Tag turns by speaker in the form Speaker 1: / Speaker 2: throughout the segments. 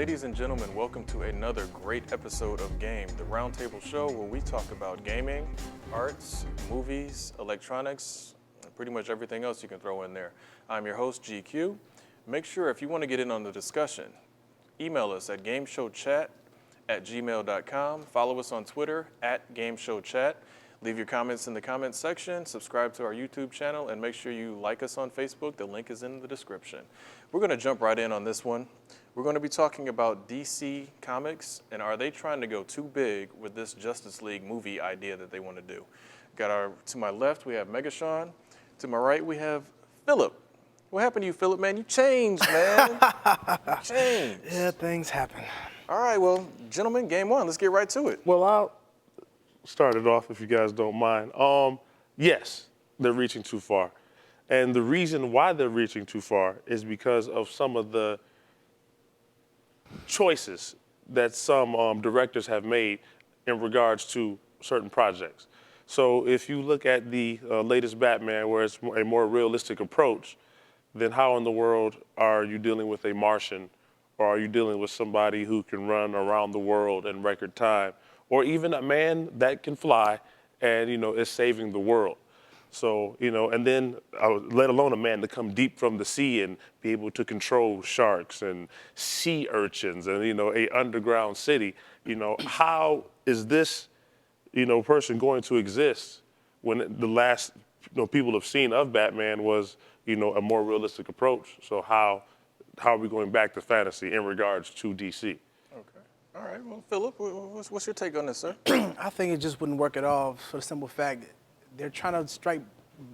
Speaker 1: Ladies and gentlemen, welcome to another great episode of Game, the roundtable show where we talk about gaming, arts, movies, electronics, and pretty much everything else you can throw in there. I'm your host, GQ. Make sure if you want to get in on the discussion, email us at gameshowchat@gmail.com. Follow us on Twitter @gameshowchat. Leave your comments in the comments section, subscribe to our YouTube channel, and make sure you like us on Facebook. The link is in the description. We're going to jump right in on this one. We're going to be talking about DC Comics, and are they trying to go too big with this Justice League movie idea that they want to do? To my left, we have Megashawn. To my right, we have Philip. What happened to you, Philip, man? You changed, man. You changed.
Speaker 2: Yeah, things happen.
Speaker 1: All right, well, gentlemen, game one. Let's get right to it.
Speaker 3: Well, I'll start it off if you guys don't mind. Yes, they're reaching too far. And the reason why they're reaching too far is because of some of the choices that some directors have made in regards to certain projects. So if you look at the latest Batman, where it's a more realistic approach, then how in the world are you dealing with a Martian, or are you dealing with somebody who can run around the world in record time, or even a man that can fly and, is saving the world? So, and then let alone a man to come deep from the sea and be able to control sharks and sea urchins and, a underground city. How is this, person going to exist when the last, people have seen of Batman was, a more realistic approach? So how are we going back to fantasy in regards to DC?
Speaker 1: Okay. All right. Well, Philip, what's your take on this, sir?
Speaker 2: I think it just wouldn't work at all for the simple fact that they're trying to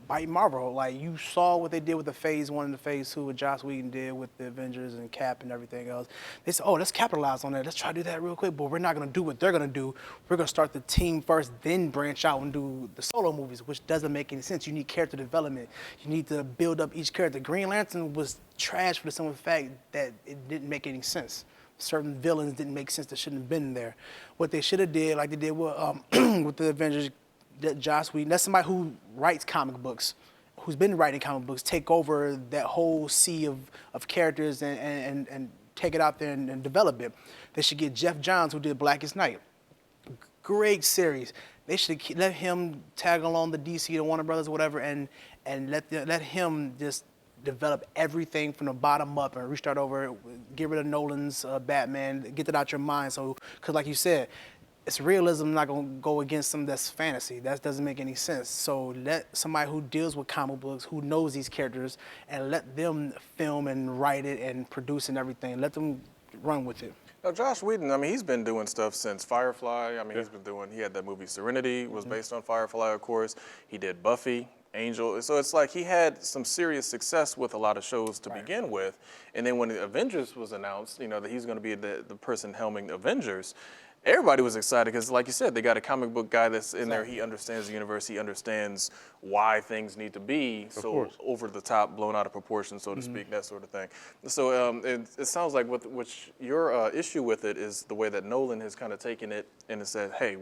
Speaker 2: bite Marvel. Like, you saw what they did with the Phase 1 and the Phase 2, what Joss Whedon did with the Avengers and Cap and everything else. They said, oh, let's capitalize on that. Let's try to do that real quick, but we're not going to do what they're going to do. We're going to start the team first, then branch out and do the solo movies, which doesn't make any sense. You need character development. You need to build up each character. Green Lantern was trash for the simple fact that it didn't make any sense. Certain villains didn't make sense that shouldn't have been there. What they should have did, like they did with, with the Avengers, Joss Whedon, that's somebody who writes comic books, who's been writing comic books, take over that whole sea of characters and take it out there and develop it. They should get Jeff Johns, who did Blackest Night. Great series. They should let him tag along the DC, the Warner Brothers, or whatever, and let him just develop everything from the bottom up and restart over, get rid of Nolan's Batman, get that out your mind. So, because like you said, it's realism, not going to go against something that's fantasy. That doesn't make any sense. So let somebody who deals with comic books, who knows these characters, and let them film and write it and produce and everything. Let them run with it.
Speaker 1: Now, Joss Whedon, he's been doing stuff since Firefly. He had that movie Serenity, was based on Firefly, of course. He did Buffy, Angel. So it's like he had some serious success with a lot of shows to begin with. And then when the Avengers was announced, that he's going to be the person helming the Avengers, everybody was excited because, like you said, they got a comic book guy that's in there. He understands the universe. He understands why things need to be so over the top, blown out of proportion, so to speak, that sort of thing. So it sounds like what your issue with it is the way that Nolan has kind of taken it and has said, hey,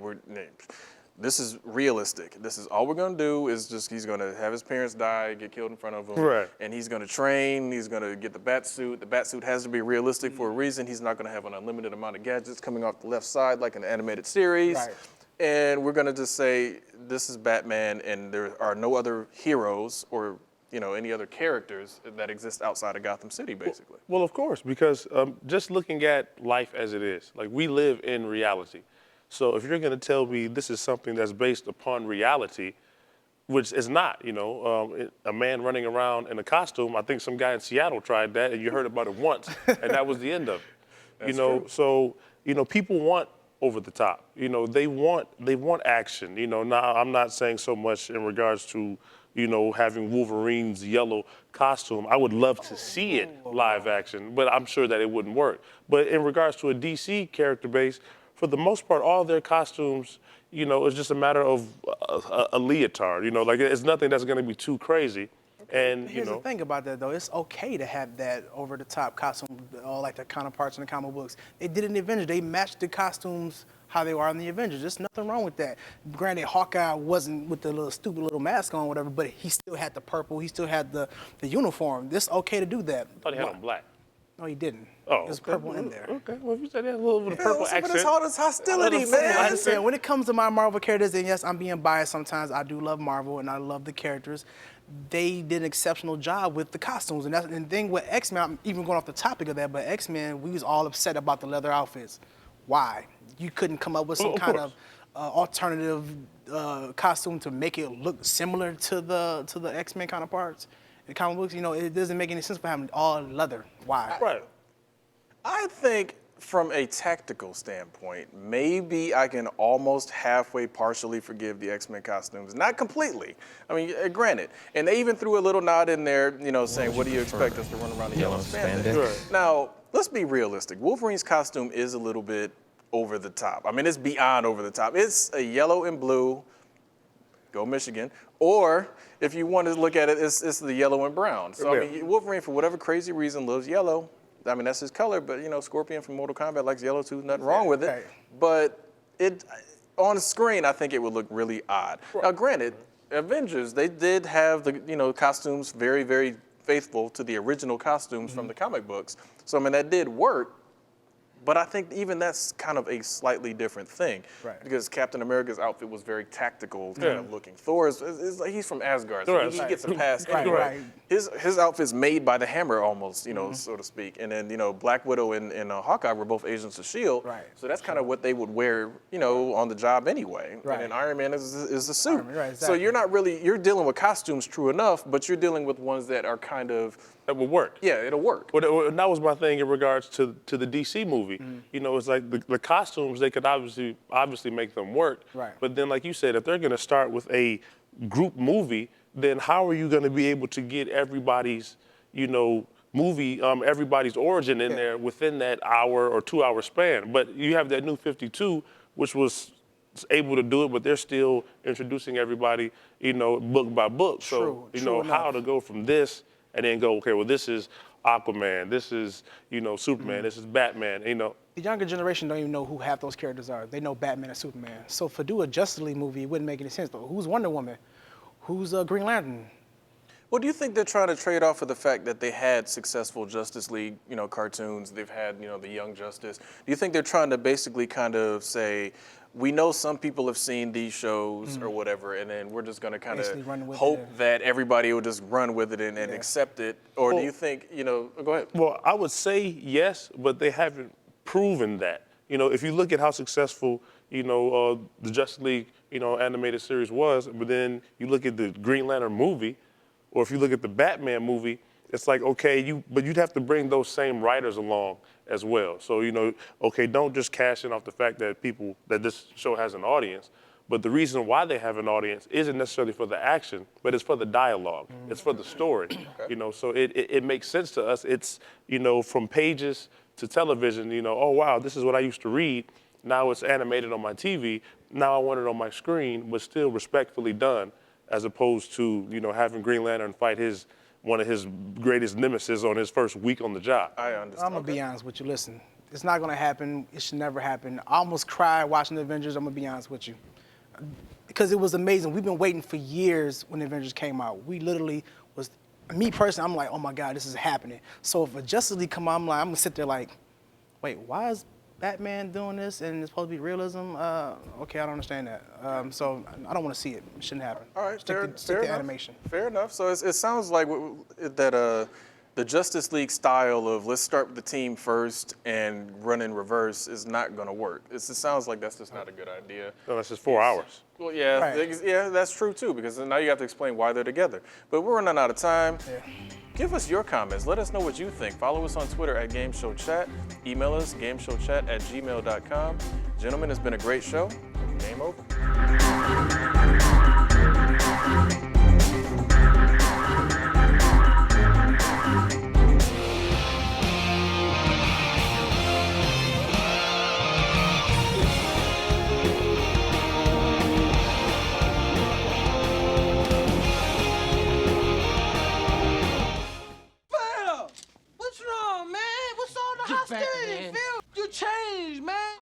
Speaker 1: this is realistic. This is all we're going to do is just he's going to have his parents die, get killed in front of him, and he's going to train. He's going to get the bat suit. The bat suit has to be realistic for a reason. He's not going to have an unlimited amount of gadgets coming off the left side like an animated series. Right. And we're going to just say this is Batman, and there are no other heroes or any other characters that exist outside of Gotham City, basically.
Speaker 3: Well, of course, because just looking at life as it is, like we live in reality. So if you're going to tell me this is something that's based upon reality, which is not, a man running around in a costume, I think some guy in Seattle tried that and you heard about it once and that was the end of it.
Speaker 1: True.
Speaker 3: So, people want over the top, they want action, now I'm not saying so much in regards to, having Wolverine's yellow costume. I would love to see it live action, but I'm sure that it wouldn't work. But in regards to a DC character base, for the most part, all their costumes, it's just a matter of a leotard. Like it's nothing that's going to be too crazy. And
Speaker 2: here's the thing about that, though. It's okay to have that over-the-top costume, all like their counterparts in the comic books. They did it in the Avengers. They matched the costumes how they are in the Avengers. There's nothing wrong with that. Granted, Hawkeye wasn't with the stupid little mask on or whatever, but he still had the purple. He still had the uniform. It's okay to do that.
Speaker 3: I thought he had on black.
Speaker 2: No, he didn't.
Speaker 3: Oh,
Speaker 2: It was
Speaker 3: okay.
Speaker 2: purple in there.
Speaker 3: Okay, well, if you said that, a little bit of
Speaker 1: Yeah,
Speaker 3: purple
Speaker 1: what's up with
Speaker 3: accent.
Speaker 1: this hostility,
Speaker 3: Little purple
Speaker 1: man?
Speaker 2: I'm just saying, when it comes to my Marvel characters, and yes, I'm being biased sometimes. I do love Marvel and I love the characters. They did an exceptional job with the costumes, and that's and the thing with X-Men. I'm even going off the topic of that, but X-Men, we was all upset about the leather outfits. Why? You couldn't come up with some
Speaker 3: Of
Speaker 2: kind
Speaker 3: course.
Speaker 2: of alternative costume to make it look similar to the X-Men counterparts. The comic books, it doesn't make any sense for having all leather. Why?
Speaker 3: Right.
Speaker 1: I think from a tactical standpoint, maybe I can almost halfway partially forgive the X-Men costumes. Not completely. I mean, granted. And they even threw a little nod in there, saying, what do you expect us to run around in yellow spandex?
Speaker 3: Right.
Speaker 1: Now, let's be realistic. Wolverine's costume is a little bit over the top. I mean, it's beyond over the top. It's a yellow and blue, go Michigan, or if you want to look at it, it's the yellow and brown. So, I mean, Wolverine, for whatever crazy reason, loves yellow. I mean, that's his color, but, Scorpion from Mortal Kombat likes yellow too, nothing wrong with it.
Speaker 2: Right.
Speaker 1: But on screen, I think it would look really odd. Now, granted, Avengers, they did have the, costumes very, very faithful to the original costumes from the comic books. So, I mean, that did work. But I think even that's kind of a slightly different thing.
Speaker 2: Right.
Speaker 1: Because Captain America's outfit was very tactical kind of looking. Thor's, is like he's from Asgard, so
Speaker 3: Right.
Speaker 1: he gets a pass
Speaker 2: Right,
Speaker 1: anyway.
Speaker 2: right.
Speaker 1: His outfit's made by the hammer almost, so to speak. And then, Black Widow and Hawkeye were both agents of S.H.I.E.L.D.
Speaker 2: Right.
Speaker 1: So that's kind of what they would wear, on the job anyway.
Speaker 2: Right.
Speaker 1: And then Iron Man is the suit.
Speaker 2: Iron Man, right,
Speaker 1: So
Speaker 2: exactly.
Speaker 1: you're dealing with costumes, true enough, but you're dealing with ones that are kind of,
Speaker 3: That would work.
Speaker 1: yeah, it'll work.
Speaker 3: Well, that was my thing in regards to the DC movie. It's like the costumes, they could obviously make them work.
Speaker 2: Right.
Speaker 3: But then, like you said, if they're going to start with a group movie, then how are you going to be able to get everybody's, movie, everybody's origin in there within that hour or 2 hour span? But you have that new 52, which was able to do it, but they're still introducing everybody, book by book. So,
Speaker 2: True
Speaker 3: how
Speaker 2: enough.
Speaker 3: to go from this and then go, okay, well, this is Aquaman, this is, Superman, this is Batman,
Speaker 2: The younger generation don't even know who half those characters are. They know Batman and Superman. So for do a Justice League movie, it wouldn't make any sense. Though. Who's Wonder Woman? Who's Green Lantern?
Speaker 1: Well, do you think they're trying to trade off for the fact that they had successful Justice League, cartoons? They've had, the Young Justice. Do you think they're trying to basically kind of say, we know some people have seen these shows or whatever, and then we're just going to kind
Speaker 2: Basically run
Speaker 1: of
Speaker 2: with
Speaker 1: hope
Speaker 2: it.
Speaker 1: that everybody will just run with it and accept it? Or do you think, go ahead.
Speaker 3: Well, I would say yes, but they haven't proven that. If you look at how successful, the Justice League, animated series was, but then you look at the Green Lantern movie, or if you look at the Batman movie, it's like, okay, but you'd have to bring those same writers along as well. So, okay, don't just cash in off the fact that this show has an audience, but the reason why they have an audience isn't necessarily for the action, but it's for the dialogue. It's for the story, so it makes sense to us. It's, from pages to television, oh, wow, this is what I used to read. Now it's animated on my TV. Now I want it on my screen, but still respectfully done, as opposed to, having Green Lantern fight one of his greatest nemesis on his first week on the job.
Speaker 1: I understand.
Speaker 2: I'm gonna be honest with you. Listen, it's not gonna happen. It should never happen. I almost cried watching the Avengers. I'm gonna be honest with you, because it was amazing. We've been waiting for years when the Avengers came out. We literally was, me personally, I'm like, oh my God, this is happening. So if a Justice League come out, I'm gonna sit there like, wait, why is Batman doing this and it's supposed to be realism? Okay, I don't understand that. So I don't want to see it. It shouldn't happen.
Speaker 1: All right,
Speaker 2: stick to
Speaker 1: enough.
Speaker 2: animation.
Speaker 1: Fair enough. So it sounds like that the Justice League style of let's start with the team first and run in reverse is not going to work. It sounds like that's just not a good idea.
Speaker 3: No, that's just 4 hours.
Speaker 1: Well, yeah,
Speaker 2: Right.
Speaker 1: yeah, that's true too, because now you have to explain why they're together. But we're running out of time.
Speaker 2: Yeah.
Speaker 1: Give us your comments. Let us know what you think. Follow us on Twitter at GameShowChat. Email us, gameshowchat@gmail.com. Gentlemen, it's been a great show. Game over.
Speaker 4: What's wrong, man? What's all the hostility? Feel